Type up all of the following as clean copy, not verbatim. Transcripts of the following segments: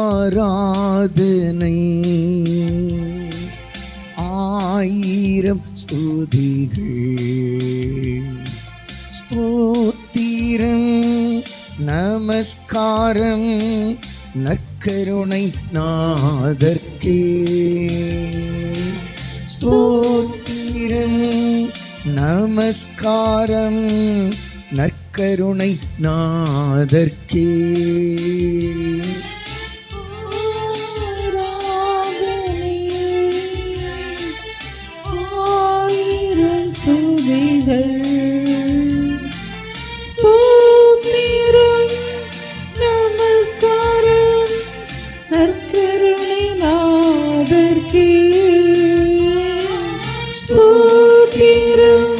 ஆராதனை ஆயிரம் ஸ்துதிகள் ஸ்தோத்திரம் நமஸ்காரம் நற்கருணை நாதர்க்கே. ஸ்தோத்திரம் நமஸ்காரம் நற்கருணை நாதர்க்கே. ஸ்தோத்திரம் நமஸ்காரம் நற்கருணை நாதர்க்கே. ஸ்தோத்திரம்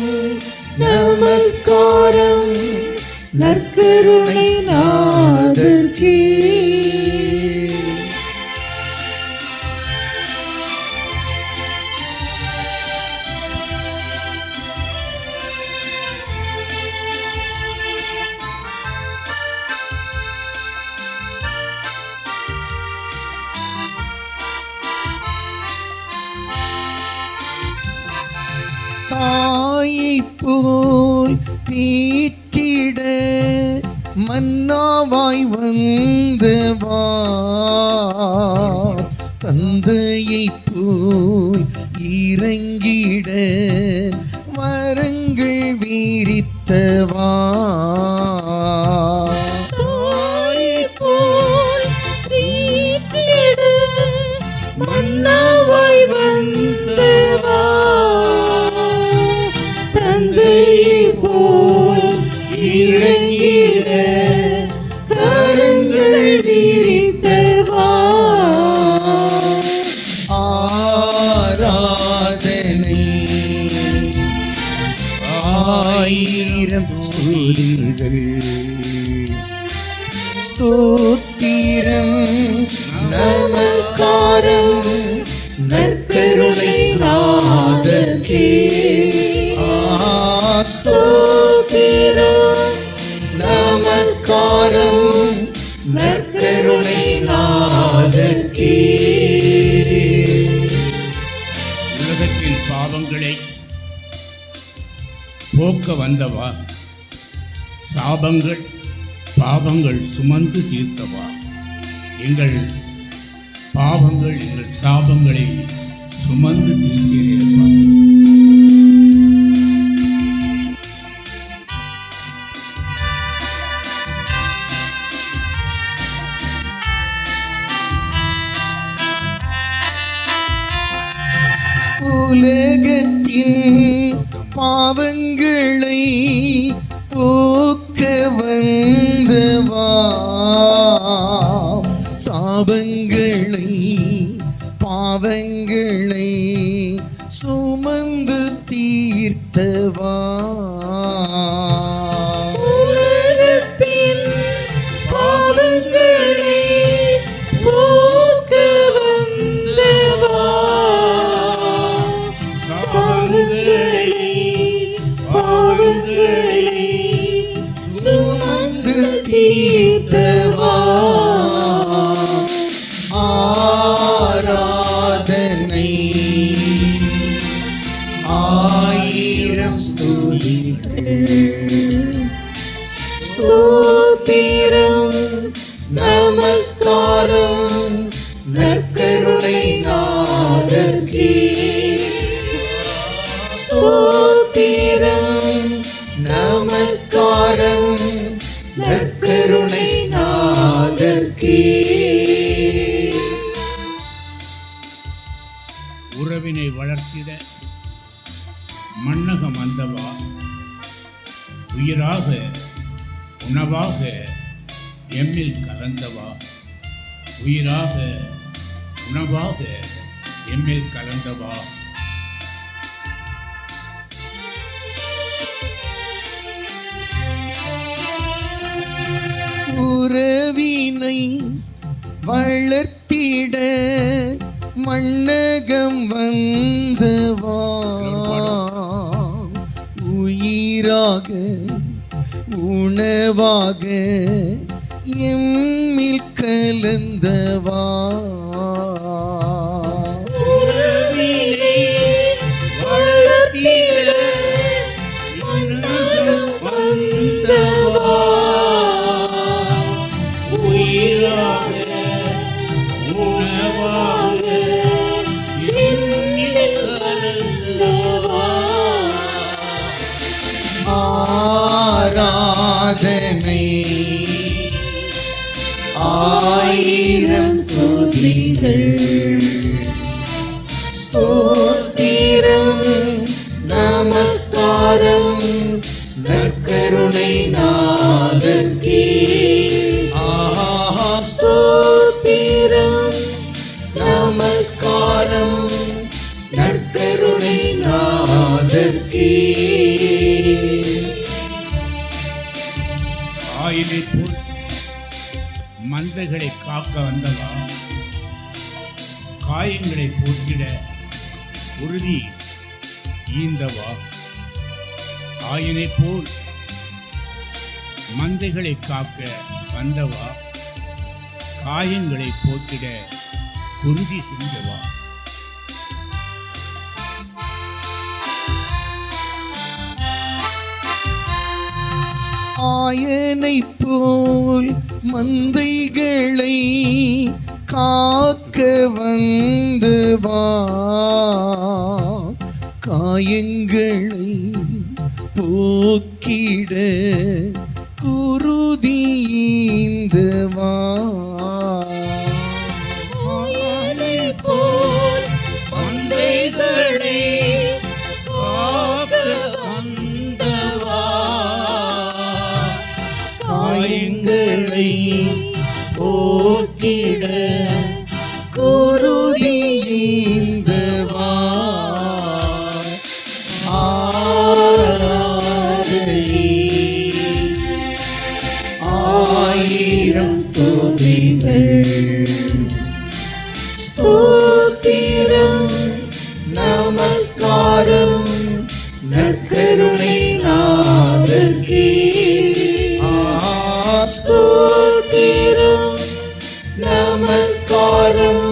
நமஸ்காரம் நற்கருணை நாதர்க்கே. தாயைப் போல் தீற்றிட மன்னாவாய் வந்தவா, தந்தையைப் போல் இறங்கிட வரங்கள் வீரித்தவா. மன்னாவாய் வந்தவா, தந்தையைப் போல் இறங்கிட கரங்கள் விரித்தவா. ஆராதனை ஆயிரம் ஸ்துதிகள் ஸ்தோத்திரம் நமஸ்காரம் நற்கருணை நாதர்க்கே. ஸ்தோத்திரம் நமஸ்காரம் நற்கருணை நாதர்க்கே. உலகத்தின் பாவங்களை போக்க வந்தவா, சாபங்கள் பாவங்கள் சுமந்து தீர்த்தவா, எங்கள் பாவங்கள் எங்கள் சாபங்களை சுமந்து தீர்த்தீரேப்பா. உலகத்தின் பாவங்களை போக்க வந்தவா, சாபங்களை பாவங்களை சுமந்து தீர்த்தவா. உலகத்தின் பாவங்களை போக்க வந்தவா, சாபங்களை பாவங்களை சுமந்து தீர்த்தவா. ஆராதனை ஆயிரம் ஸ்துதிகள் ஸ்தோத்திரம் நமஸ்காரம் நற்கருணை நாதர்க்கே. ஸ்தோத்திரம் நமஸ்காரம் நற்கருணை நாதர்க்கே. உறவினை வளர்த்திட மண்ணகம் வந்தவா, உயிராக உணவாக எம்மில் கலந்தவா, உயிராக உணவாக எம்மில் கலந்தவா. உறவினை வளர்த்திட மண்ணகம் வந்தவா, உயிராக உணவாக எம்மில் கலந்தவா. வந்தவா உறவினை வளர்த்திட மன்னகம் வந்தவா உயிராக உணவாக என்னில் கலந்தவா ஆராதனை ஆயிரம் ஸ்தோத்திரங்கள் ஸ்தோத்திரம் நமஸ்காரம் நற்கருணை நாதர்க்கே ஆஹா ஸ்தோத்திரம் நமஸ்காரம் நற்கருணை நாதர்க்கே ஆயினை போல் மந்தைகளை காக்க வந்தவா காயங்களை போக்கிட உறுதி ஈந்தவா ஆயினை போல் மந்தைகளை காக்க வந்தவா காயங்களை போக்கிட குருதி செஞ்சவா ஆயனை போல் மந்தைகளை காக்க வந்தவா காயங்களை போக்கிட குருதீந்தவா ஆயனை போல் மந்தைகளை காக்க வந்தவா காயங்களை போக்கிட குருதீந்தவா ஆராதனை ஆயிரம் ஸ்தோத்திரங்கள் ஸ்தோத்திரம் நமஸ்காரம் நற்கருணை நாதர்க்கே ஸ்தோத்திரம் நமஸ்காரம்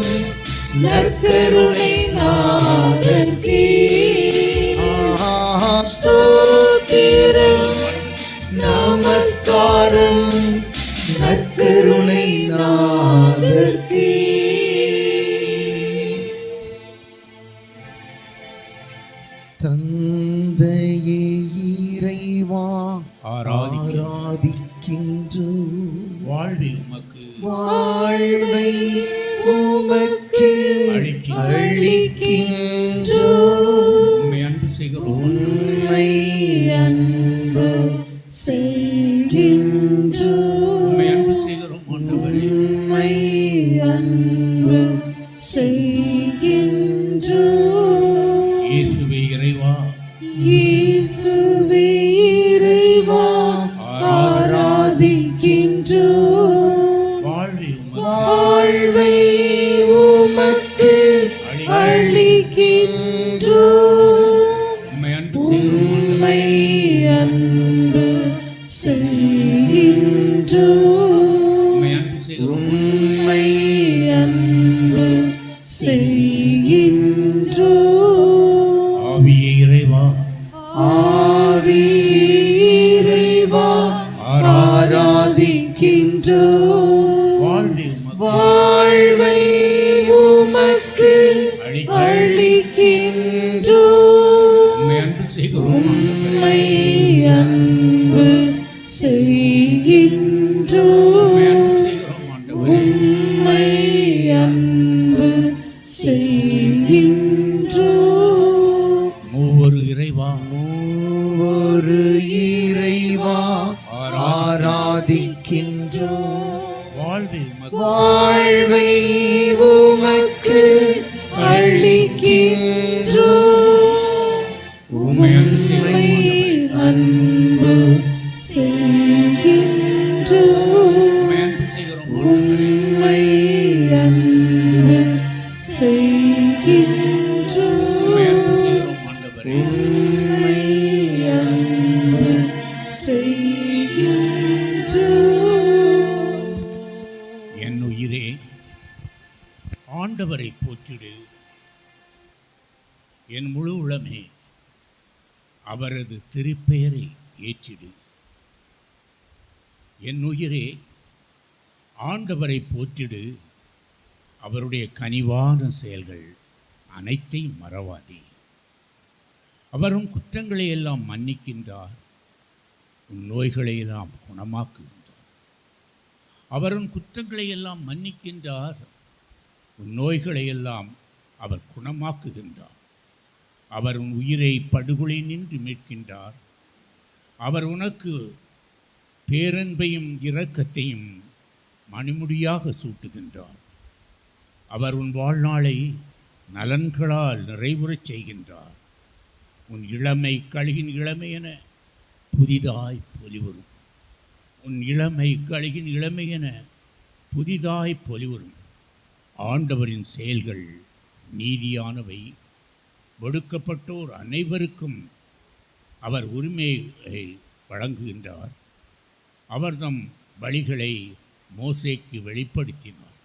நற்கருணை நாதர்க்கே ஸ்தோத்திரம் நமஸ்காரம் நற்கருணை நாதர்க்கே தந்தையே இறைவா ஆராதிக்கின்றோம் வாழ்வி உமக்கு வாழ்வை உமக்கு அளிக்கின்றோம் உம்மை அன்பு செய்கிறோம் உம்மை அன்பு செய்கின்றோம் உம்மை அன்பு செய்கிறோம் ஆண்டவரே உம்மை அன்பு செய்கின்றோம் இயேசுவே இறைவா இயேசுவே இறைவா ஆராதிக்கின்றோம் வாழ்வி உமக்கு வாழ்வை உமக்கு அளிக்கின்றோம் உம்மை அன்பு செய்கிறோம் உம்மை அன்பு செய்கின்றோம் உம்மை அன்பு செய்கிறோம் உம்மை அன்பு செய்கின்றோம் ஆவியே இறைவா ஆவியே இறைவா ஆராதிக்கின்றோம் வாழ்வி உமக்கு வாழ்வை உமக்கு அளிக்கின்றோம் உம்மை அன்பு செய்கிறோம் உம்மை அன்பு செய்கின்றோம் உம்மை அன்பு செய்கிறோம் ஆண்டவரே உம்மை அன்பு செய்கின்றோம் மூவொரு இறைவா மூவொரு இறைவா ஆராதிக்கின்றோம் வாழ்வி உமக்கு வாழ்வை உமக்கு அளிக்கின்றோம் உம்மை அன்பு செய்கிறோம் அன்பு செய்கின்றோம் உம்மை அன்பு செய்கிறோம் ஆண்டவரே உம்மை அன்பு செய்கின்றோம் உம்மை அன்பு செய்கிறோம் ஆண்டவரே உம்மை அன்பு செய்கின்றோம் என் உயிரே ஆண்டவரை போற்றிடு. என் முழு உளமே அவரது திருப்பெயரை ஏற்றிடு. என் உயிரே ஆண்டவரை போற்றிடு. அவருடைய கனிவான செயல்கள் அனைத்தையும் மறவாதே. அவரும் குற்றங்களை எல்லாம் மன்னிக்கின்றார், உன் நோய்களை எல்லாம் குணமாக்குகின்றார். அவரும் குற்றங்களை எல்லாம் மன்னிக்கின்றார், உன் நோய்களை எல்லாம் அவர் குணமாக்குகின்றார். அவர் உன் உயிரை படுகொலை நின்று மீட்கின்றார். அவர் உனக்கு பேரன்பையும் இரக்கத்தையும் மணிமுடியாக சூட்டுகின்றார். அவர் உன் வாழ்நாளை நலன்களால் நிறைவுறச் செய்கின்றார். உன் இளமை கழுகின் இளமை என புதிதாய் பொலிவரும். உன் இளமை கழுகின் இளமை என புதிதாய் பொலிவரும். ஆண்டவரின் செயல்கள் நீதியானவை. ஒடுக்கப்பட்டோர் அனைவருக்கும் அவர் உரிமையை வழங்குகின்றார். அவர் தம் வழிகளை மோசேக்கு வெளிப்படுத்தினார்.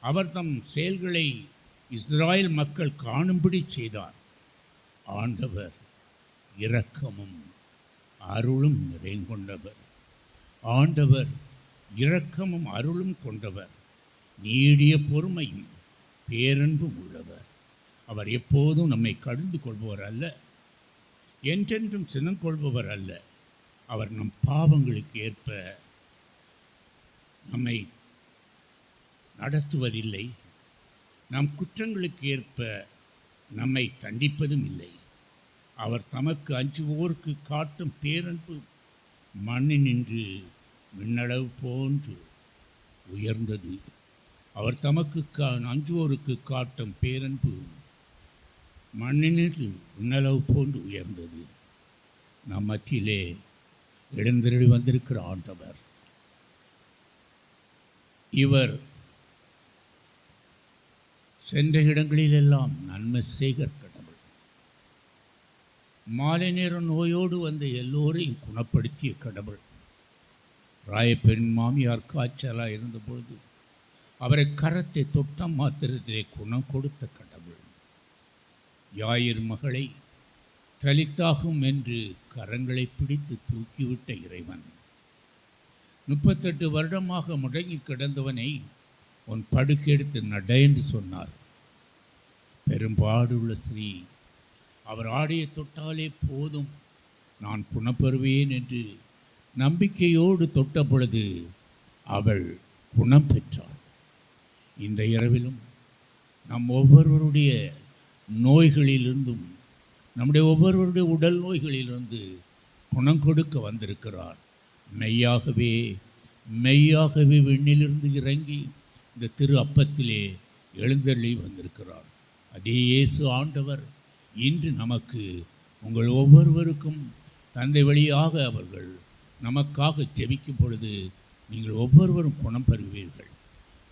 அவர் தம் செயல்களை இஸ்ராயேல் மக்கள் காணும்படி செய்தார். ஆண்டவர் இரக்கமும் அருளும் நிறைந்தவர். ஆண்டவர் இரக்கமும் அருளும் கொண்டவர், நீடிய பொறுமையும் பேரன்பும் உள்ளவர். அவர் எப்போதும் நம்மை கடிந்து கொள்பவர் அல்ல, என்றென்றும் சினம் கொள்பவர் அல்ல. அவர் நம் பாவங்களுக்கு ஏற்ப நம்மை நடத்துவதில்லை, நம் குற்றங்களுக்கு ஏற்ப நம்மை தண்டிப்பதும் இல்லை. அவர் தமக்கு அஞ்சுவோருக்கு காட்டும் பேரன்பு மண்ணினின்று விண்ணளவு போன்று உயர்ந்தது. அவர் தமக்கு அஞ்சுவோருக்கு காட்டும் பேரன்பு மண்ணினின்று விண்ணளவு போன்று உயர்ந்தது. நம் மத்தியிலே எழுந்தருளி வந்திருக்கிற ஆண்டவர், இவர் சென்ற இடங்களிலெல்லாம் நன்மை செய்கிற கடவுள். மாலை நேரம் நோயோடு வந்த எல்லோரையும் குணப்படுத்திய கடவுள். ராயப்பெண் மாமியார் காய்ச்சலாக இருந்தபொழுது அவரை கரத்தை தொட்ட மாத்திரத்திலே குணம் கொடுத்த கடவுள். யாயிர் மகளை தலித்தாகும் என்று கரங்களை பிடித்து தூக்கிவிட்ட இறைவன். 38 வருடமாக முடங்கி கிடந்தவனை உன் படுக்கெடுத்து நட என்று சொன்னார். பெரும்பாடுள்ள ஸ்ரீ அவர் ஆடையை தொட்டாலே போதும் நான் குணப்பெறுவேன் என்று நம்பிக்கையோடு தொட்ட பொழுது அவள் குணம் பெற்றாள். இந்த இரவிலும் நம் ஒவ்வொருவருடைய நோய்களிலிருந்தும், நம்முடைய ஒவ்வொருவருடைய உடல் நோய்களிலிருந்து குணம் கொடுக்க வந்திருக்கிறார். மெய்யாகவே மெய்யாகவே விண்ணிலிருந்து இறங்கி இந்த திரு அப்பத்திலே எழுந்தருளி வந்திருக்கிறார். அதே இயேசு ஆண்டவர் இன்று நமக்கு, உங்கள் ஒவ்வொருவருக்கும் தந்தை வழியாக அவர்கள் நமக்காக ஜெபிக்கும் பொழுது நீங்கள் ஒவ்வொருவரும் குணம் பெறுவீர்கள்.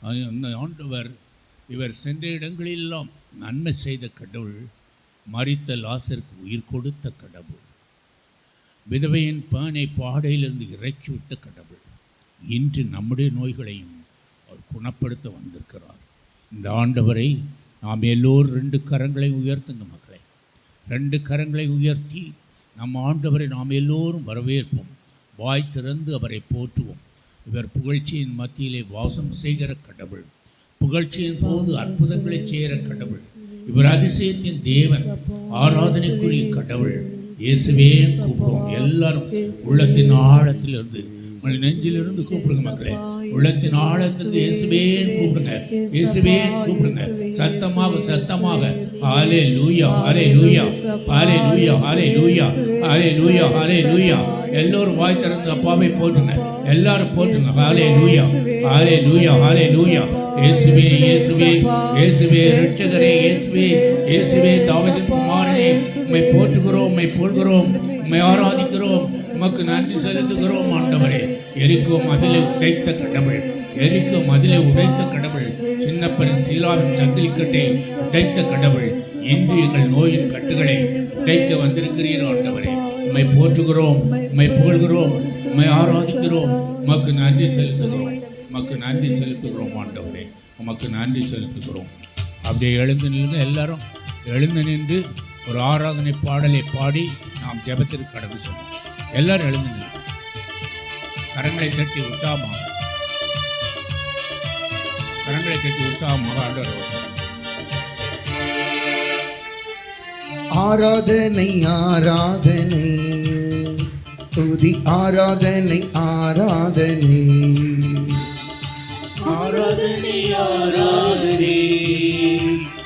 அந்த ஆண்டவர் இவர் சென்ற இடங்களெல்லாம் நன்மை செய்த கடவுள், மரித்த லாசருக்கு உயிர் கொடுத்த கடவுள், விதவையின் பானை பாடையிலிருந்து இறக்கிவிட்ட கடவுள். இன்று நம்முடைய நோய்களையும் அவர் குணப்படுத்த வந்திருக்கிறார். இந்த ஆண்டவரை நாம் எல்லோரும் 2 கரங்களை உயர்த்துங்க மக்களை. 2 கரங்களை உயர்த்தி நம் ஆண்டவரை நாம் எல்லோரும் வரவேற்போம். வாய் திறந்து அவரை போற்றுவோம். இவர் புகழ்ச்சியின் மத்தியிலே வாசம் செய்கிற கடவுள், புகழ்ச்சியின் போது அற்புதங்களை செய்கிற கடவுள். இவர் அதிசயத்தின் தேவன், ஆராதனைக்குரிய கடவுள். இயேசுவே கூப்பிடுவோம். எல்லாரும் உள்ளத்தின் ஆழத்திலிருந்து, நெஞ்சிலிருந்து கூப்பிடுங்க மக்களே. உள்ளத்தின் ஆழத்திலிருந்து இயேசுவே கூப்பிடுங்க, இயேசுவே கூப்பிடுங்க. சத்தமாக சத்தமாக ஹல்லேலூயா ஹல்லேலூயா ஹல்லேலூயா ஹல்லேலூயா ஹல்லேலூயா ஹல்லேலூயா. எல்லோரும் வாய் திறந்து அப்பாவை போற்றுங்க, எல்லாரும் போற்றுங்க. ஹல்லேலூயா ஹல்லேலூயா ஹல்லேலூயா. இயேசுவே இயேசுவே இயேசுவே இரட்சகரே, இயேசுவே இயேசுவே தாவீதின் குமாரனே, உம்மை போற்றுகிறோம், உம்மை புகழ்கிறோம், உம்மை ஆராதிக்கிறோம், உமக்கு நன்றி செலுத்துகிறோம். ஆண்டவரே, எரிக்கோ மதிலை உடைத்த கடவுள், எரிக்கோ மதிலை உடைத்த கடவுள், சின்னப்பரின் சீலாவின் சங்கிலிக்கட்டை உடைத்த கடவுள், இன்று எங்கள் நோயின் கட்டுகளை உடைக்க வந்திருக்கிறீர். ஆண்டவரே, உம்மை போற்றுகிறோம், உம்மை புகழ்கிறோம், உம்மை ஆராதிக்கிறோம், உமக்கு நன்றி செலுத்துகிறோம். உமக்கு நன்றி செலுத்துகிறோம் ஆண்டவரே, உமக்கு நன்றி செலுத்துகிறோம். அப்படியே எழுந்து நின்று எல்லாரும் எழுந்து நின்று ஒரு ஆராதனை பாடலை பாடி நாம் ஜெபத்திற்கு கடந்து செல்வோம். எல்லாரும் எழுந்து நின்று கரங்களை தட்டி உற்சாகமாக ஆண்டவர் ஆராதனை ஆராதனை துதி ஆராதனை ஆராதனை ஆராதனை ஆராதனை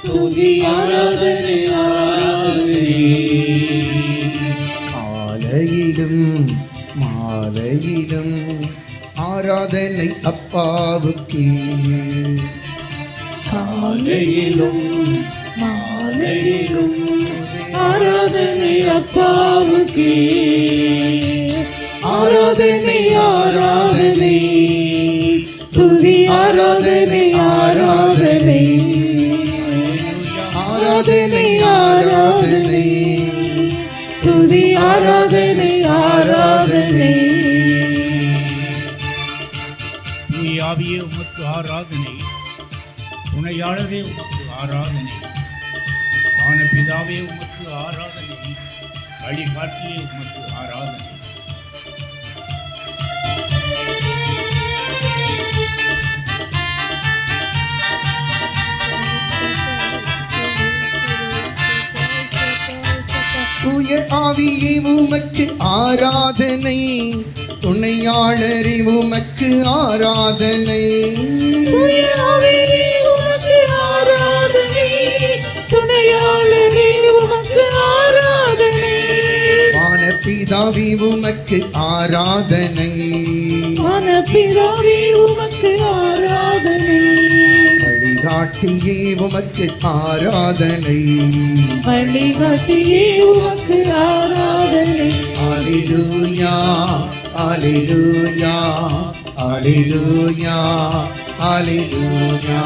துதி ஆராதனை ஆராதனை காலையிலும் மாலையிலும் ஆராதனை அப்பாவுக்கு காலையிலும் மாலையிலும் ஆராதனை அப்பாவுக்கு ஆராதனை ஆராதனை துதி ஆராதனை ஆராதனை ஆராதனை ஆராதனை துதி ஆராதனை ஆராதனை ஆவியே உமக்கு ஆராதனை, துணையாளரே உமக்கு ஆராதனை, வானபிதாவே உமக்கு ஆராதனை, வழிகாட்டியே உமக்கு ஆராதனை. தூய ஆவியே உமக்கு ஆராதனை, துணையாளரே உமக்கு ஆராதனை. தூய ஆவியே உமக்கு ஆராதனை, துணையாளரே உமக்கு ஆராதனை. வானபிதாவே உமக்கு ஆராதனை, வானபிதாவே உமக்கு ஆராதனை. வழிகாட்டியே உமக்கு ஆராதனை, வழிகாட்டியே உமக்கு ஆராதனை. அல்லேலூயா அல்லேலூயா அல்லேலூயா அல்லேலூயா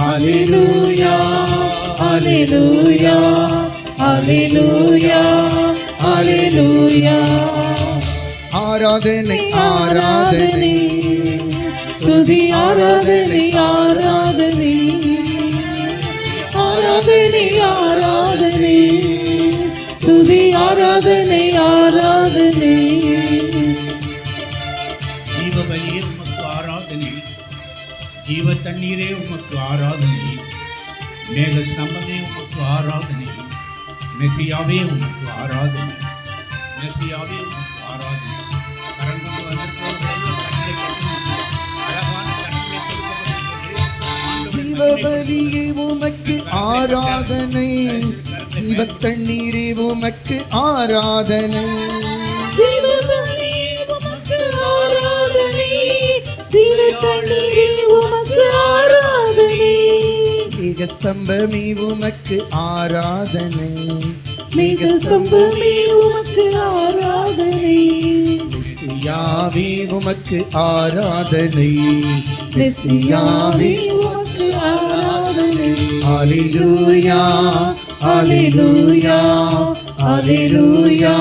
அல்லேலூயா அல்லேலூயா அல்லேலூயா அல்லேலூயா. ஆராதனை ஆராதனை துதி ஆராதனை ஆராதனை ஆராதனை ஆராதனை துதி ஆராதனை ஆராதனை. ஜீவபலியே உமக்கு ஆராதனை, ஜீவ தண்ணீரே உமக்கு ஆராதனை, மேக ஸ்தம்பமே உமக்கு ஆராதனை, மெசியாவே உமக்கு ஆராதனை, மெசியாவே உமக்கு ஆராதனை. கரங்கள் வந்திருக்கிறவர்கள் கண்களை கட்டி அழகான கண்களை கொடுக்கப்பட்டிருக்கிறது. ஜீவபலியே உமக்கு ஆராதனை, ஜீவ தண்ணீரே உமக்கு ஆராதனை. ஜீவபலி உமக்கு ஆராதனை, ஜீவ தண்ணீரே உமக்கு ஆராதனை. மேகஸ்தம்பமே உமக்கு ஆராதனை, மேகஸ்தம்பமே உமக்கு ஆராதனை. மெசியாவே உமக்கு ஆராதனை, மெசியாவே உமக்கு ஆராதனை. அல்லேலூயா அல்லேலூயா அல்லேலூயா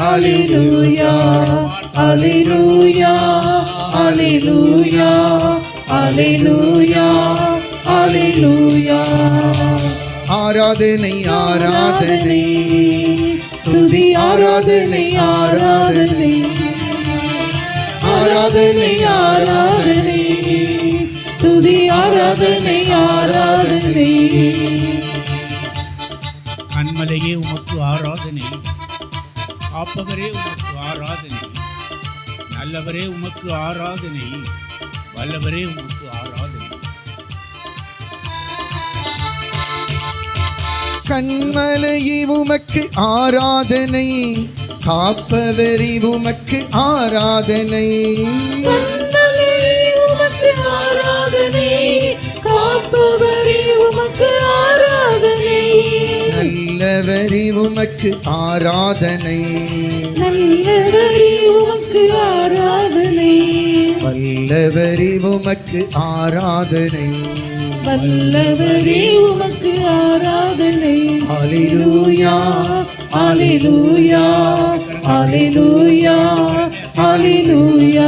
அல்லேலூயா அல்லேலூயா அல்லேலூயா அல்லேலூயா அல்லேலூயா. ஆராதனை ஆராதனை துதி ஆராதனை ஆராதனை ஆராதனை ஆராதனை துதி ஆராதனை ஆராதனை. கண்மலையே உமக்கு ஆராதனை, காப்பவரே உமக்கு ஆராதனை, நல்லவரே உமக்கு ஆராதனை, வல்லவரே உமக்கு ஆராதனை. கண்மலையே உமக்கு ஆராதனை, காப்பவரே உமக்கு ஆராதனை. கண்மலையே உமக்கு ஆராதனை, காப்பவரே உமக்கு ஆராதனை. நல்லவரே உமக்கு ஆராதனை, நல்லவரே உமக்கு ஆராதனை. வல்லவரே உமக்கு ஆராதனை. வல்லவரே உமக்கு ஆராதனை. அல்லேலூயா அல்லேலூயா அல்லேலூயா அல்லேலூயா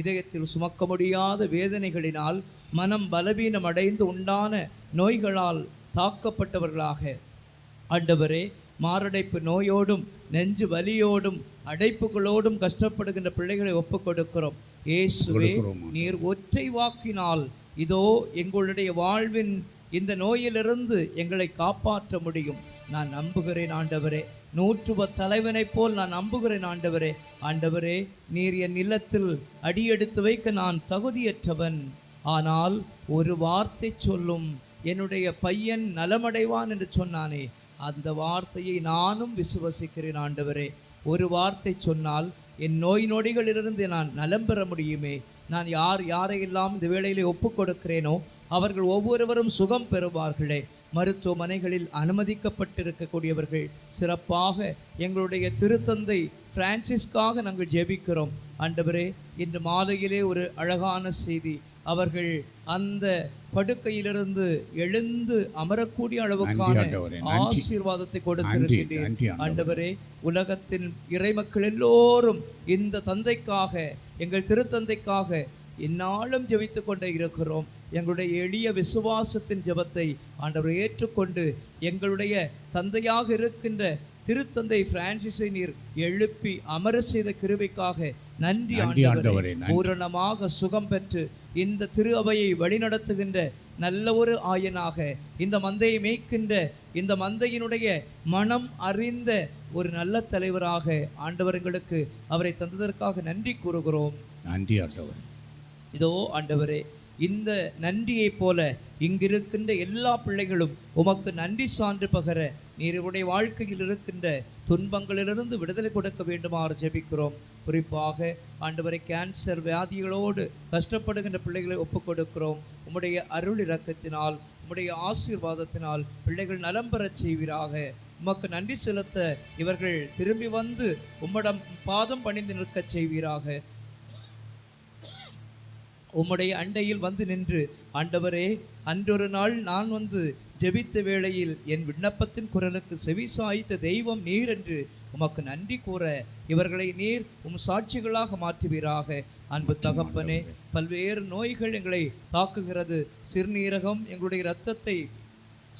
இதயத்தில் சுமக்க முடியாத வேதனைகளினால் மனம் பலவீனம் அடைந்து உண்டான நோய்களால் தாக்கப்பட்டவர்களாக ஆண்டவரே, மாரடைப்பு நோயோடும் நெஞ்சு வலியோடும் அடைப்புகளோடும் கஷ்டப்படுகின்ற பிள்ளைகளை ஒப்புக் கொடுக்கிறோம். இயேசுவே, நீர் ஒற்றை வாக்கினால் இதோ எங்களுடைய வாழ்வின் இந்த நோயிலிருந்து எங்களை காப்பாற்ற முடியும். நான் நம்புகிறேன் ஆண்டவரே. 110 தலைவனைப் போல் நான் நம்புகிறேன் ஆண்டவரே. ஆண்டவரே, நீர் என் இல்லத்தில் அடியெடுத்து வைக்க நான் தகுதியற்றவன். ஆனால் ஒரு வார்த்தை சொல்லும், என்னுடைய பையன் நலமடைவான் என்று சொன்னானே, அந்த வார்த்தையை நானும் விசுவசிக்கிறேன் ஆண்டவரே. ஒரு வார்த்தை சொன்னால் என் நோய் நொடிகளிலிருந்து நான் நலம் பெற முடியுமே. நான் யாரையெல்லாம் இந்த வேளையிலே ஒப்புக் கொடுக்கிறேனோ அவர்கள் ஒவ்வொருவரும் சுகம் பெறுவார்களே. மருத்துவமனைகளில் அனுமதிக்கப்பட்டிருக்கக்கூடியவர்கள் சிறப்பாக எங்களுடைய திருத்தந்தை பிரான்சிஸ்காக நாங்கள் ஜெபிக்கிறோம் ஆண்டவரே. இன்று மாலையிலே ஒரு அழகான செய்தி, அவர்கள் அந்த படுக்கையிலிருந்து எழுந்து அமரக்கூடிய அளவுக்கான ஆசீர்வாதத்தை கொடுத்திருக்கிறேன் ஆண்டவரே. உலகத்தின் இறைமக்கள் எல்லோரும் இந்த தந்தைக்காக, எங்கள் திருத்தந்தைக்காக எந்நாளும் ஜெபித்து கொண்டே இருக்கிறோம். எங்களுடைய எளிய விசுவாசத்தின் ஜெபத்தை ஆண்டவர் ஏற்றுக்கொண்டு எங்களுடைய தந்தையாக இருக்கின்ற திருத்தந்தை பிரான்சிஸை நீர் எழுப்பி அமர செய்த கிருபைக்காக நன்றி ஆண்டவரே. பூரணமாக சுகம் பெற்று இந்த திரு அவையை வழிநடத்துகின்ற நல்ல ஒரு ஆயனாக, இந்த மந்தையை மேய்க்கின்ற இந்த மந்தையினுடைய மனம் அறிந்த ஒரு நல்ல தலைவராக ஆண்டவர் எங்களுக்கு அவரை தந்ததற்காக நன்றி கூறுகிறோம். நன்றி ஆண்டவரே. இதோ ஆண்டவரே, இந்த நன்றியை போல இங்கிருக்கின்ற எல்லா பிள்ளைகளும் உமக்கு நன்றி சான்று பகர நீருடைய வாழ்க்கையில் இருக்கின்ற துன்பங்களிலிருந்து விடுதலை கொடுக்க வேண்டுமாறு ஜெபிக்கிறோம். குறிப்பாக ஆண்டவரை கேன்சர் வியாதிகளோடு கஷ்டப்படுகின்ற பிள்ளைகளை ஒப்புக் கொடுக்கிறோம். உம்முடைய அருள் இரக்கத்தினால், உம்முடைய ஆசீர்வாதத்தினால் பிள்ளைகள் நலம் பெறச் செய்வீராக. உமக்கு நன்றி செலுத்த இவர்கள் திரும்பி வந்து உம்மிடம் பாதம் பணிந்து நிற்கச் செய்வீராக. உம்முடைய அண்டையில் வந்து நின்று ஆண்டவரே, அன்றொரு நாள் நான் வந்து ஜெபித்த வேளையில் என் விண்ணப்பத்தின் குரலுக்கு செவி சாய்த்த தெய்வம் நீர் என்று உமக்கு நன்றி கூற இவர்களை நீர் சாட்சிகளாக மாற்றுவீராக. அன்பு தகப்பனே, பல்வேறு நோய்கள் எங்களை தாக்குகிறது. சிறுநீரகம் எங்களுடைய இரத்தத்தை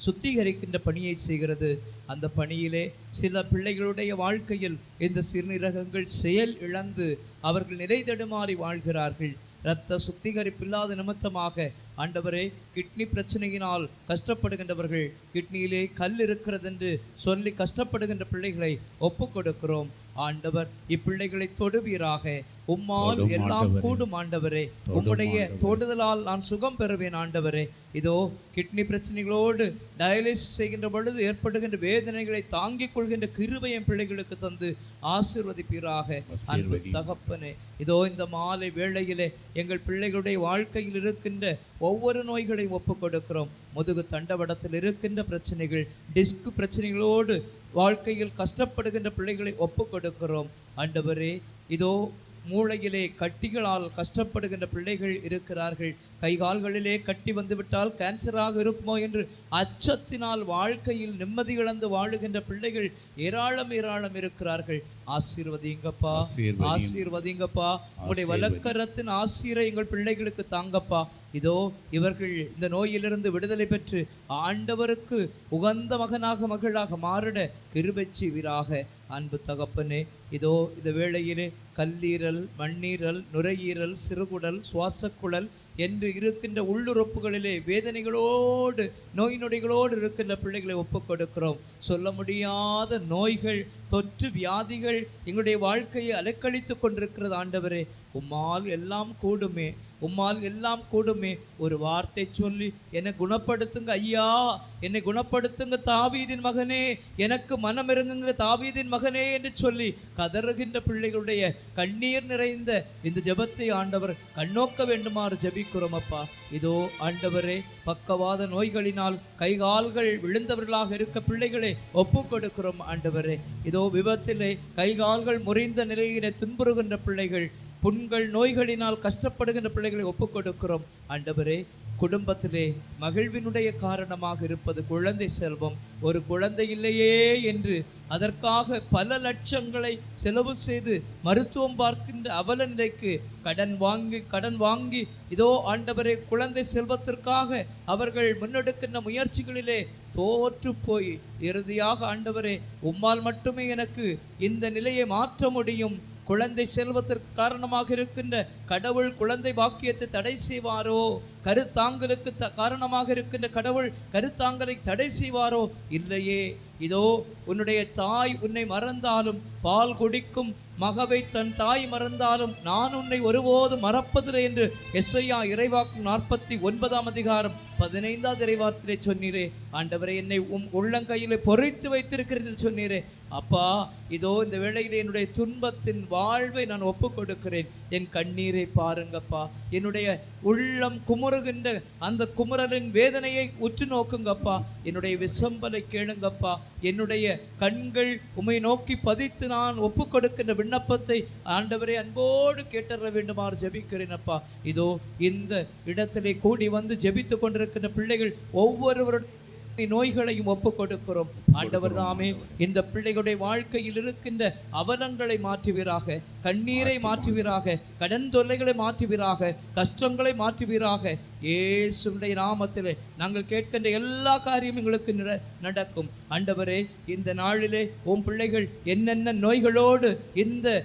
சுத்திகரிக்கின்ற பணியை செய்கிறது. அந்த பணியிலே சில பிள்ளைகளுடைய வாழ்க்கையில் இந்த சிறுநீரகங்கள் செயல் இழந்து அவர்கள் நிலை தடுமாறி வாழ்கிறார்கள். இரத்த சுத்திகரிப்பில்லாத நிமித்தமாக ஆண்டவரே, கிட்னி பிரச்சனையினால் கஷ்டப்படுகின்றவர்கள், கிட்னியிலே கல் இருக்கிறது என்று சொல்லி கஷ்டப்படுகின்ற பிள்ளைகளை ஒப்புக் கொடுக்கிறோம். ஆண்டவர், இப்பிள்ளைகளை தொடுவீராக. உம்மால் எல்லாம் கூடும் ஆண்டவரே. உம்முடைய தொடுதலால் நான் சுகம் பெறுவேன் ஆண்டவரே. இதோ கிட்னி பிரச்சனைகளோடு டயாலிசிஸ் செய்கின்ற பொழுது ஏற்படுகின்ற வேதனைகளை தாங்கிக் கொள்கின்ற கிருபை என் பிள்ளைகளுக்கு தந்து ஆசீர்வதிப்பீராக. அன்பு தகப்பனே, இதோ இந்த மாலை வேளையிலே எங்கள் பிள்ளைகளுடைய வாழ்க்கையில் இருக்கின்ற ஒவ்வொரு நோய்களையும் ஒப்புக் கொடுக்கிறோம். முதுகு தண்டவடத்தில் இருக்கின்ற பிரச்சனைகள், டிஸ்க் பிரச்சனைகளோடு வாழ்க்கையில் கஷ்டப்படுகின்ற பிள்ளைகளை ஒப்புக் கொடுக்கிறோம் ஆண்டவரே. இதோ மூளையிலே கட்டிகளால் கஷ்டப்படுகின்ற பிள்ளைகள் இருக்கிறார்கள். கைகால்களிலே கட்டி வந்துவிட்டால் கேன்சராக இருக்குமோ என்று அச்சத்தினால் வாழ்க்கையில் நிம்மதி இழந்து வாழுகின்ற பிள்ளைகள் ஏராளம் இருக்கிறார்கள். ஆசீர்வதிங்கப்பா, ஆசீர்வதிங்கப்பா. உங்களுடைய வலக்கரத்தின் ஆசீரை எங்கள் பிள்ளைகளுக்கு தாங்கப்பா. இதோ இவர்கள் இந்த நோயிலிருந்து விடுதலை பெற்று ஆண்டவருக்கு உகந்த மகளாக மாறிட கிருபை செய்வீராக. அன்பு தகப்பனே, இதோ இந்த வேளையிலே கல்லீரல், மண்ணீரல், நுரையீரல், சிறுகுடல், சுவாசக்குழல் என்று இருக்கின்ற உள்ளுறுப்புகளிலே வேதனைகளோடு நோய் நொடிகளோடு இருக்கின்ற பிள்ளைகளை ஒப்புக் கொடுக்கிறோம். சொல்ல முடியாத நோய்கள், தொற்று வியாதிகள் எங்களுடைய வாழ்க்கையை அலைக்கழித்து கொண்டிருக்கிறது ஆண்டவரே. உம்மால் எல்லாம் கூடுமே, உம்மால் எல்லாம் கூடுமே. ஒரு வார்த்தை சொல்லி என்னை குணப்படுத்துங்க ஐயா, என்னை குணப்படுத்துங்க தாவீதின் மகனே, எனக்கு மனம் இறங்குங்க தாவீதின் மகனே என்று சொல்லி கதறுகின்ற பிள்ளைகளுடைய கண்ணீர் நிறைந்த இந்த ஜெபத்தை ஆண்டவர் கண்ணோக்க வேண்டுமாறு ஜெபிக்கிறோம் அப்பா. இதோ ஆண்டவரே, பக்கவாத நோய்களினால் கைகால்கள் விழுந்தவர்களாக இருக்க பிள்ளைகளை ஒப்புக் கொடுக்கிறோம் ஆண்டவரே. இதோ விபத்திலே கைகால்கள் முறிந்த நிலையிலே துன்புறுகின்ற பிள்ளைகள், புண்கள், நோய்களினால் கஷ்டப்படுகின்ற பிள்ளைகளை ஒப்புக் கொடுக்கிறோம் ஆண்டவரே. குடும்பத்திலே மகிழ்வினுடைய காரணமாக இருப்பது குழந்தை செல்வம். ஒரு குழந்தை இல்லையே என்று அதற்காக பல லட்சங்களை செலவு செய்து மருத்துவம் பார்க்கின்ற அவல நிலைக்கு கடன் வாங்கி இதோ ஆண்டவரே குழந்தை செல்வத்திற்காக அவர்கள் முன்னெடுக்கின்ற முயற்சிகளிலே தோற்று போய் இறுதியாக ஆண்டவரே உம்மால் மட்டுமே எனக்கு இந்த நிலையை மாற்ற முடியும், குழந்தை செல்வத்திற்கு காரணமாக இருக்கின்ற கடவுள் குழந்தை பாக்கியத்தை தடை செய்வாரோ, கருத்தாங்கலுக்கு காரணமாக இருக்கின்ற கடவுள் கருத்தாங்கலை தடை செய்வாரோ? இல்லையே. இதோ உன்னுடைய தாய் உன்னை மறந்தாலும், பால் குடிக்கும் மகவை தன் தாய் மறந்தாலும் நான் உன்னை ஒருபோதும் மறப்பதில்லை என்று எஸ்ஐயா இறைவாக்கு 49ஆம் அதிகாரம் 15வது இறைவார்த்தையிலே சொன்னீரே. ஆண்டவரை என்னை உள்ளங்கையிலே பொறித்து வைத்திருக்கிறேன் சொன்னீரே. அப்பா, இதோ இந்த வேளையிலே என்னுடைய துன்பத்தின் வாழ்வை நான் ஒப்பு கொடுக்கிறேன். என் கண்ணீரை பாருங்கப்பா, என்னுடைய உள்ளம் குமுறுகின்ற அந்த குமுறலின் வேதனையை உற்று நோக்குங்கப்பா, என்னுடைய விசம்பலை கேளுங்கப்பா, என்னுடைய கண்கள் உம்மை நோக்கி பதித்து நான் ஒப்பு கொடுக்கின்ற விண்ணப்பத்தை ஆண்டவரே அன்போடு கேட்டற வேண்டுமாறு ஜெபிக்கிறேன் அப்பா. இதோ இந்த இடத்திலே கூடி வந்து ஜெபித்து கொண்டிருக்கின்ற பிள்ளைகள் ஒவ்வொருவருடைய நோய்களையும் ஒப்பு கொடுக்கிறோம். ஆண்டவர் தாமே இந்த பிள்ளைகளுடைய வாழ்க்கையில் இருக்கின்ற அவலங்களை மாற்றுவீராக, கண்ணீரை மாற்றுவீராக, கடன் தொல்லைகளை மாற்றுவீராக, கஷ்டங்களை மாற்றுவீராக. இயேசுவின் நாமத்திலே நாங்கள் கேட்கின்ற எல்லா காரியமும் எங்களுக்கு நடக்கும். ஆண்டவரே, இந்த நாளிலே உம் பிள்ளைகள் என்னென்ன நோய்களோடு இந்த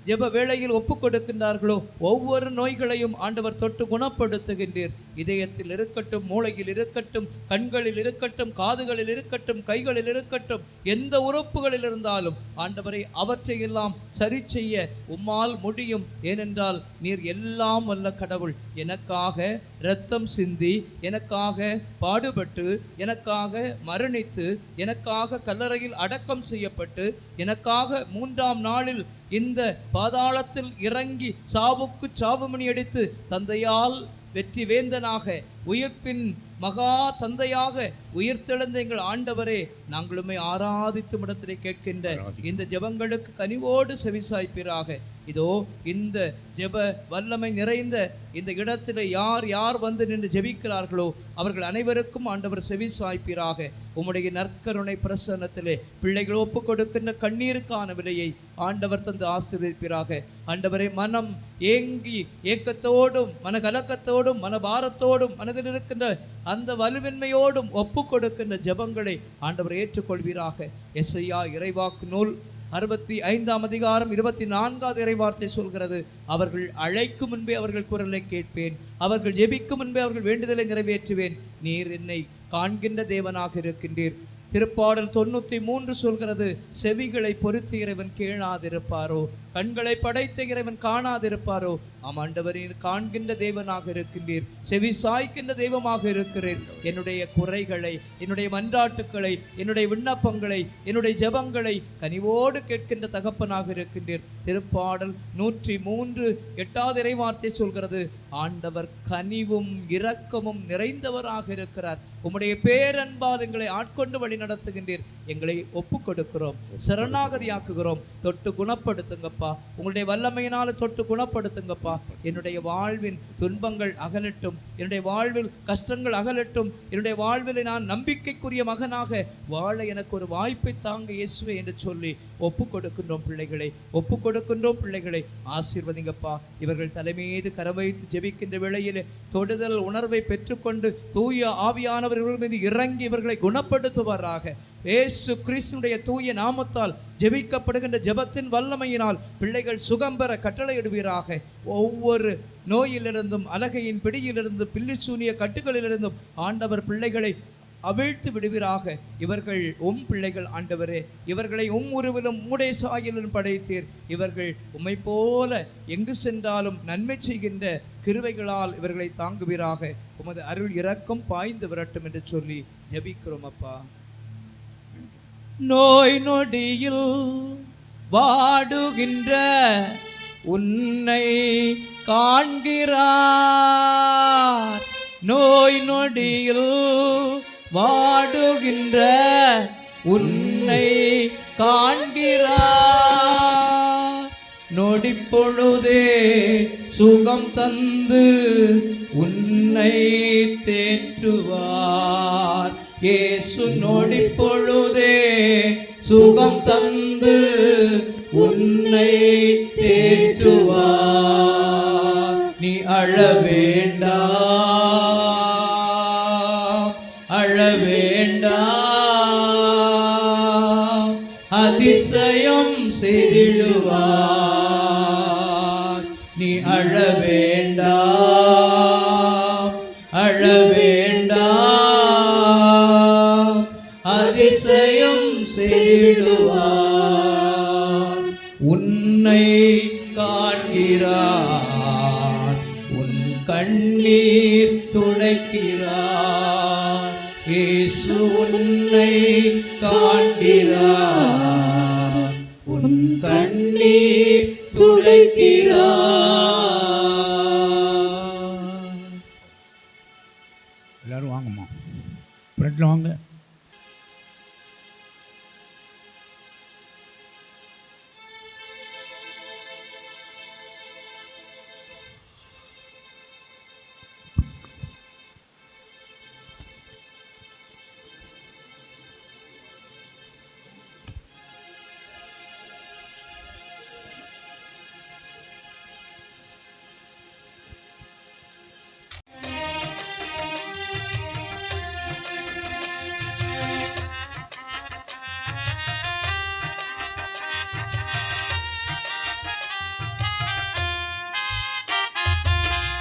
ஜெப வேளையில் ஒப்பு கொடுக்கின்றார்களோ ஒவ்வொரு நோய்களையும் ஆண்டவர் தொட்டு குணப்படுத்துகின்றீர். இதயத்தில் இருக்கட்டும், மூளையில் இருக்கட்டும், கண்களில் இருக்கட்டும், காதுகளில் இருக்கட்டும், கைகளில் இருக்கட்டும், எந்த உறுப்புகளில் இருந்தாலும் ஆண்டவரை அவற்றையெல்லாம் சரி செய்ய உம்மால் முடியும். ஏனென்றால் நீர் எல்லாம் வல்ல கடவுள். எனக்காக இரத்தம் சிந்தி, எனக்காக பாடுபட்டு, எனக்காக மரணித்து, எனக்காக கல்லறையில் அடக்கம் செய்யப்பட்டு, எனக்காக 3ஆம் நாளில் இந்த பாதாளத்தில் இறங்கி சாவுக்கு சாவுமணி அடித்து தந்தையால் வெற்றி வேந்தனாக உயிர்ப்பின் மகா தந்தையாக உயிர்த்தெழுந்த எங்கள் ஆண்டவரே, நாங்களுமே ஆராதித்து இடத்திலே கேட்கின்ற இந்த ஜெபங்களுக்கு கனிவோடு செவிசாய்ப்பீராக. இதோ இந்த ஜெப வல்லமை நிறைந்த இந்த இடத்திலே யார் யார் வந்து நின்று ஜெபிக்கிறார்களோ அவர்கள் அனைவருக்கும் ஆண்டவர் செவிசாய்ப்பீராக. உம்முடைய நற்கருணை பிரசன்னத்திலே பிள்ளைகள் ஒப்பு கொடுக்கின்ற கண்ணீருக்கான விலையை ஆண்டவர் தந்து ஆசீர்வதிப்பீராக. ஆண்டவரை, மனம் ஏங்கி ஏக்கத்தோடும் மனகலக்கத்தோடும் மனபாரத்தோடும் மனதில் இருக்கின்ற அந்த வலுவின்மையோடும் ஒப்பு கொடுக்கின்ற ஜெபங்களை ஆண்டவர் ஏற்றுக்கொள்வீராக. எஸ்ஐயா இறைவாக்கு நூல் 65ஆம் அதிகாரம் 24வது இறைவார்த்தை சொல்கிறது, அவர்கள் அழைக்கும் முன்பே அவர்கள் குரலை கேட்பேன், அவர்கள் ஜெபிக்கும் முன்பே அவர்கள் வேண்டுதலை நிறைவேற்றுவேன். நீர் என்னை காண்கின்ற தேவனாக இருக்கின்றீர். திருப்பாடல் 93 சொல்கிறது, செவிகளை பொறுத்து இறைவன் கேளாதிருப்பாரோ, கண்களை படைத்த இறைவன் காணாதிருப்பாரோ? ஆண்டவரீர் காண்கின்ற தேவனாக இருக்கின்றீர், செவி சாய்க்கின்ற தெய்வமாக இருக்கிறீர். என்னுடைய குறைகளை, என்னுடைய மன்றாட்டுக்களை, என்னுடைய விண்ணப்பங்களை, என்னுடைய ஜெபங்களை கனிவோடு கேட்கின்ற தகப்பனாக இருக்கின்றீர். திருப்பாடல் 103 8வது இறைவார்த்தை சொல்கிறது, ஆண்டவர் கனிவும் இரக்கமும் நிறைந்தவராக இருக்கிறார். உம்முடைய பேரன்பால் எங்களை ஆட்கொண்டு வழி நடத்துகின்றீர். எங்களை ஒப்பு கொடுக்கிறோம், சரணாகதியாக்குகிறோம். தொட்டு குணப்படுத்துங்கப்பா, உங்களுடைய வல்லமையினால தொட்டு குணப்படுத்துங்கப்பா. என்னுடைய வாழ்வின் துன்பங்கள் அகலட்டும், என்னுடைய வாழ்வில் கஷ்டங்கள் அகலட்டும், என்னுடைய வாழ்வில் நான் நம்பிக்கைக்குரிய மகனாக வாழ எனக்கு ஒரு வாய்ப்பை தாங்க இயேசுவே என்று சொல்லி ஒப்பு கொடுக்கின்றோம் பிள்ளைகளை, ஒப்பு கொடுக்கின்றோம் பிள்ளைகளை. ஆசீர்வதிங்கப்பா. இவர்கள் தலைமீது கரம் வைத்து ஜெபிக்கின்ற வேளையிலே தொடுதல் உணர்வை பெற்றுக்கொண்டு தூய ஆவியானவர் இவர்கள் மீது இறங்கி இவர்களை குணப்படுத்துவாராக. இயேசு கிறிஸ்துவினுடைய தூய நாமத்தால் ஜெபிக்கப்படுகின்ற ஜெபத்தின் வல்லமையினால் பிள்ளைகள் சுகம் பெற கட்டளையிடுவீராக. ஒவ்வொரு நோயிலிருந்தும், அலகையின் பிடியிலிருந்தும், பில்லிசூனிய கட்டுகளிலிருந்தும் ஆண்டவர் பிள்ளைகளை அவிழ்த்து விடுவீராக. இவர்கள் பிள்ளைகள் ஆண்டவரே, இவர்களை உருவிலும் உம்முடைய சாயலிலும் படைத்தீர். இவர்கள் உம்மை போல எங்கு சென்றாலும் நன்மை செய்கின்ற கிருபைகளால் இவர்களை தாங்குவீராக. உமது அருள் இரக்கம் பாய்ந்து விரட்டும் என்று சொல்லி ஜெபிக்கிறோம் அப்பா. நோய் நொடியில் வாடுகின்ற உன்னை காண்கிறார், நோய் நொடியில் வாடுகின்ற உன்னை காண்கிறார். நொடி பொழுதே சுகம் தந்து உன்னை தேற்றுவார். இயேசு நொடி பொழுதே சுகம் தந்து உன்னை தேற்றுவார். நீ அழ வேண்டாம், அழ வேண்டாம், அதிசயம் செய்திடுவார். நீ அழ வேண்டாம், அழ வேண்டாம், அதிசயம் செய்திடுவார். உன்னை காண்கிறார், உன் கண்ணீர் துடைக்கிறார். இயேசு உன்னை காண்கிறார், உன் கண்ணீர் துடைக்கிறார். எல்லாரும் வாங்கம்மா, ஃப்ரெண்டில் வாங்க.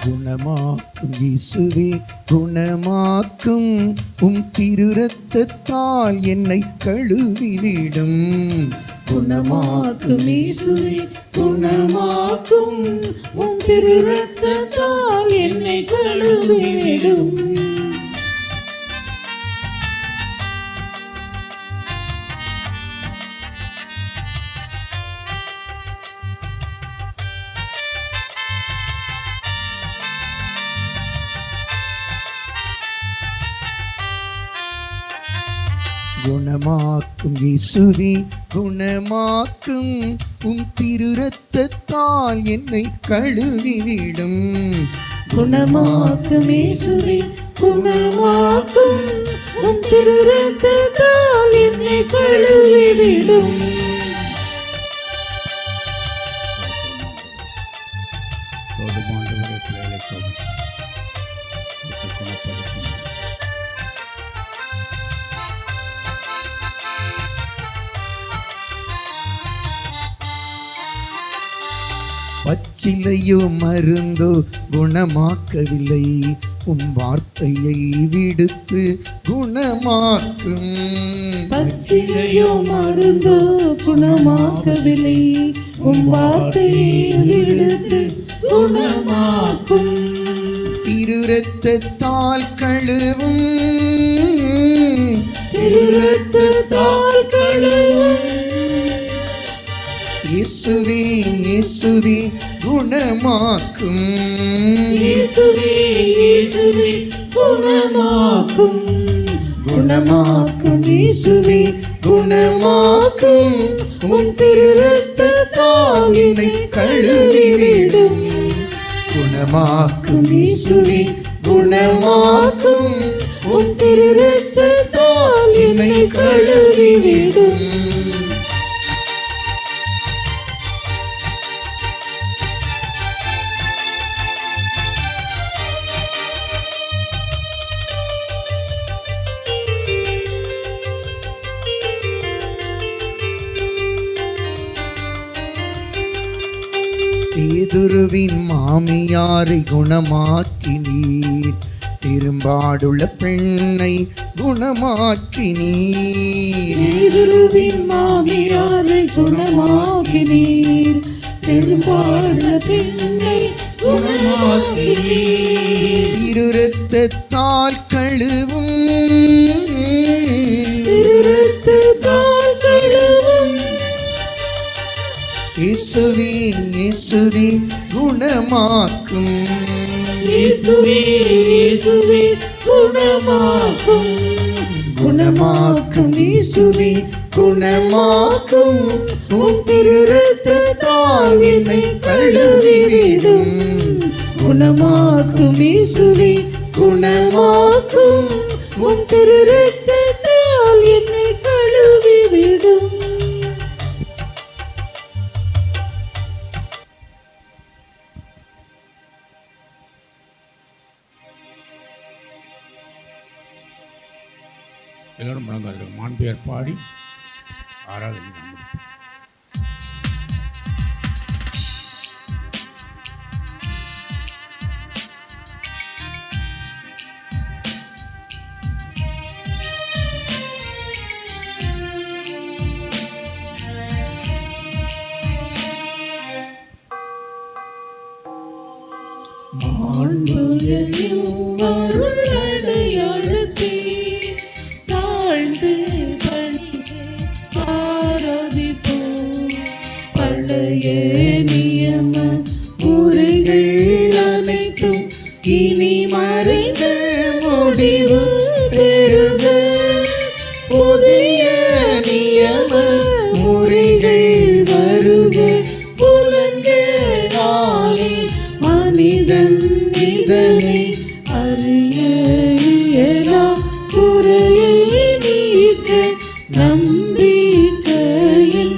குணமாக்கும் இயேசுவே குணமாக்கும், திரு இரத்தத்தால் என்னை கழுவிவிடும். குணமாக்கும் இயேசுவே குணமாக்கும், உம் திரு இரத்தத்தால் என்னை கழுவிவிடும். குணமாக்கும் இயேசுவே குணமாக்கும், திரு இரத்தத்தால் என்னை கழுவிவிடும். குணமாக்கும் இயேசுவே குணமாக்கும், உம் திரு இரத்தத்தால் என்னை கழுவிவிடும். பச்சிலையோ மருந்தோ குணமாக்கவில்லை, வார்த்தையை விடுத்து குணமாக்கும். பச்சிலையோ மருந்தோ குணமாக்கவில்லை, வார்த்தையை விடுத்து குணமாக்கும். திரு இரத்தத்தால் கழுவும், திரு இரத்தத்தால் கழுவும். இயேசுவே இயேசுவே குணமாக்கும். இயேசுவே இயேசுவே குணமாக்கும். குணமாக்கும் இயேசுவே குணமாக்கும், திரு இரத்தத்தால் என்னை கழுவிவிடும். குணமாக்கும் இயேசுவே குணமாக்கும், திரு இரத்தத்தால் என்னை கழுவிவிடும். பேதுருவின் மாமியாரை குணமாக்கினீர், திரும்பாடுள்ள பெண்ணை குணமாக்கினீர். பேதுருவின் மாமியாரை குணமாக்கினீர், திரும்பாடுள்ள பெண்ணை குணமாக்கினீர். திரு இரத்தத்தால் கழுவும், திரு இரத்தத்தால் கழுவும். இயேசுவே இயேசுவே குணமாக்கும். இயேசுவே இயேசுவே குணமாக்கும். குணமாக்கும் இயேசுவே குணமாக்கும் உம் திரு இரத்தத்தால் என்னை கழுவிவிடும். குணமாக்கும் இயேசுவே குணமாக்கும் உம் திரு இரத்தத்தால் என்னை கழுவிவிடும். எல்லாரும் முழங்கால் மாண்பெயர் பாடி ஆராதனை நாம் முடிப்போம். அருளடையாளத்தே தாழ்ந்து பணிந்து ஆராதிப்போம். பழைய நியம முறைகள் அனைத்தும் இனி மறைந்து முடிவு பெறுக. புதிய நியம முறைகள் வருக. புலன்களாலே மனிதன் இதனை அறிய இயலா. குறையை நீக்க நம்பிக்கையில்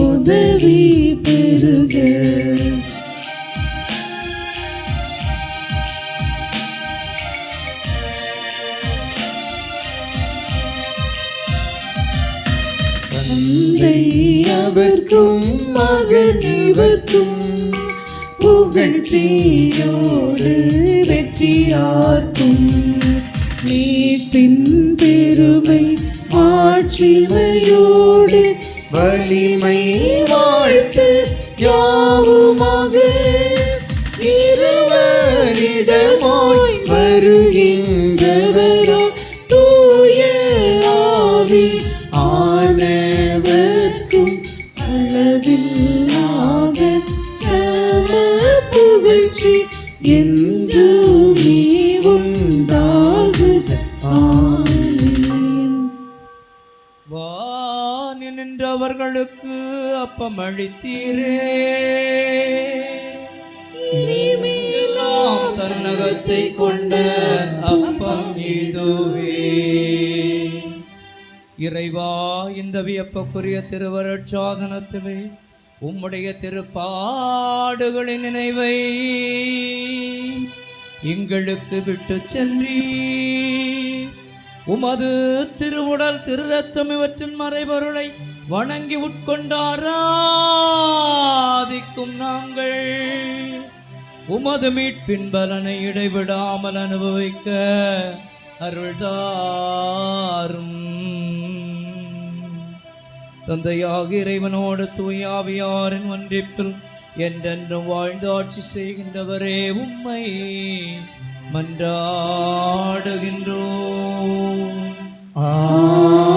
உதவி பெறுக. தந்தை அவர்க்கும் மகன் இவர்க்கும் புகழ்ச்சியோடு வெற்றியார்க்கும் மீட்பின் பெருமை ஆட்சிமையோடு வலிமை வாழ்த்து யாவுமாக. இருவரிடமாய் வருகின்றவரோ தூய ஆவி ஆனவர்க்கும் அளவில்லாத சம புகழ்ச்சி என்றுமே உண்டாகுக. ஆமென். வான் நின்றவர்களுக்கு அப்பம் அளித்தீரே. இனிமேலாம் தன்னகத்தை கொண்ட அப்பம் இதுவே. இறைவா, இந்த வியப்புக்குரிய திருவருட்சாதனத்திலே உம்முடைய திருப்பாடுகளின் நினைவை எங்களுக்கு விட்டு சென்றீர். உமது திருவுடல் திருரத்தம் இவற்றின் மறைபொருளை வணங்கி உட்கொண்டாராதிக்கும் நாங்கள் உமது மீட்பின் பலனை இடைவிடாமல் அனுபவிக்க அருள்தாரும். தந்தையாக இறைவனோடு தூயாவியாரின் ஒன்றிப்பில் என்றென்றும் வாழ்ந்து ஆட்சி செய்கின்றவரே உம்மை மன்றாடுகின்றோம். ஆமென்.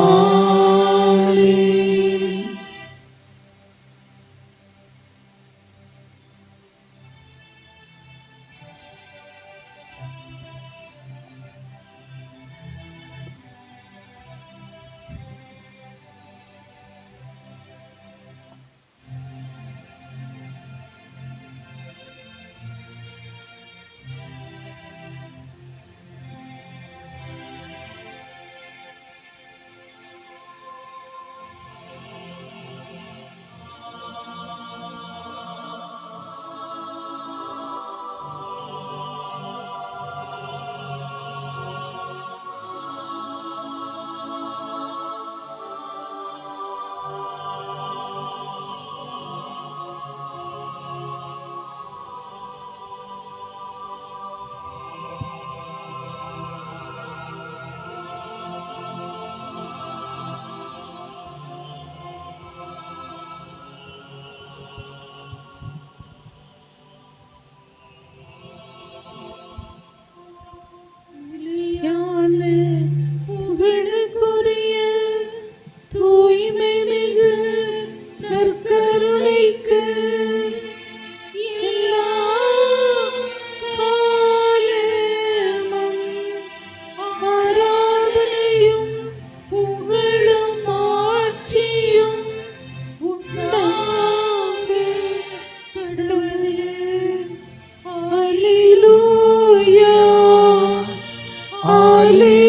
காவலே